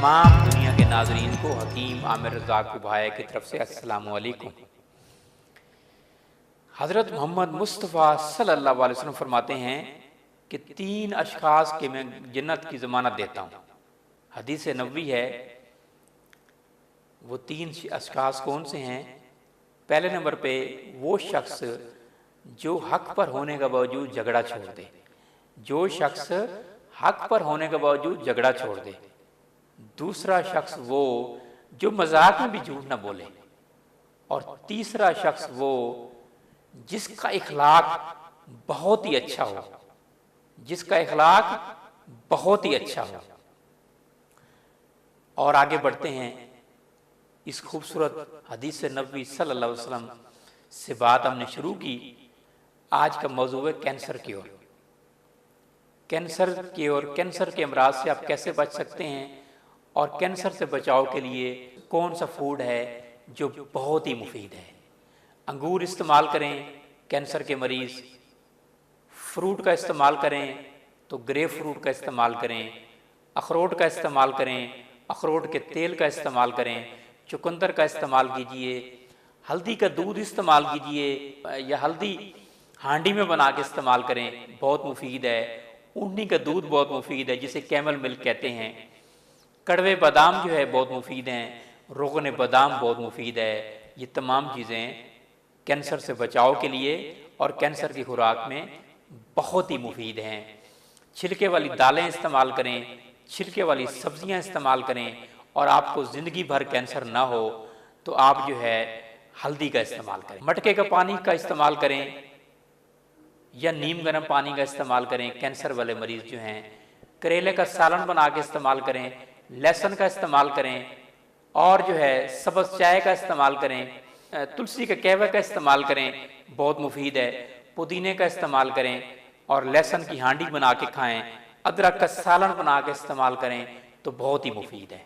तमाम दुनिया के नाजरीन को हकीम आमिर रज़ाक भाई की तरफ से अस्सलाम वालेकुम। हज़रत मोहम्मद मुस्तफ़ा सल्लल्लाहु अलैहि वसल्लम फरमाते हैं कि 3 अशख़ास के मैं जन्नत की ज़मानत देता हूँ। हदीस नबवी है। वो 3 अशख़ास कौन से हैं? पहले नंबर पे वो शख्स जो हक पर होने के बावजूद झगड़ा छोड़ दे। जो शख्स हक पर होने के बावजूद झगड़ा छोड़ दे। दूसरा शख्स वो जो मजाक में भी झूठ ना बोले। और तीसरा शख्स वो जिसका इखलाक बहुत ही अच्छा हो। जिसका इखलाक बहुत ही अच्छा हो। और आगे बढ़ते हैं। इस खूबसूरत हदीस नबवी सल्लल्लाहु अलैहि वसल्लम से बात हमने शुरू की। आज का मौजू है कैंसर की ओर। कैंसर की ओर, कैंसर के अमराज से आप कैसे बच सकते हैं और कैंसर से बचाव के लिए कौन सा फूड है जो बहुत ही मुफीद है। अंगूर इस्तेमाल करें कैंसर के मरीज़। फ्रूट का इस्तेमाल करें तो ग्रेप फ्रूट का इस्तेमाल करें। अखरोट का इस्तेमाल करें, अखरोट के तेल का इस्तेमाल करें। चुकंदर का इस्तेमाल कीजिए। हल्दी का दूध इस्तेमाल कीजिए या हल्दी हांडी में बना के इस्तेमाल करें, बहुत मुफीद है। ऊँटनी का दूध बहुत मुफीद है जिसे कैमल मिल्क कहते हैं। कड़वे बादाम जो है बहुत मुफीद हैं। रोगन बादाम बहुत मुफीद है। ये तमाम चीज़ें कैंसर से बचाव के लिए और कैंसर की खुराक में बहुत ही मुफीद हैं। छिलके वाली दालें इस्तेमाल करें, छिलके वाली सब्जियां इस्तेमाल करें। और आपको ज़िंदगी भर कैंसर ना हो तो आप जो है हल्दी का इस्तेमाल करें। मटके का पानी का इस्तेमाल करें या नीम गर्म पानी का इस्तेमाल करें। कैंसर वाले मरीज़ जो हैं करेले का सालन बना के इस्तेमाल करें, लहसुन का इस्तेमाल करें और जो है सब्ज़ चाय का इस्तेमाल करें, तुलसी के कहवे का इस्तेमाल करें, बहुत मुफीद है। पुदीने का इस्तेमाल करें और लहसुन की हांडी बना के खाएं। अदरक का सालन बना के इस्तेमाल करें तो बहुत ही मुफीद है।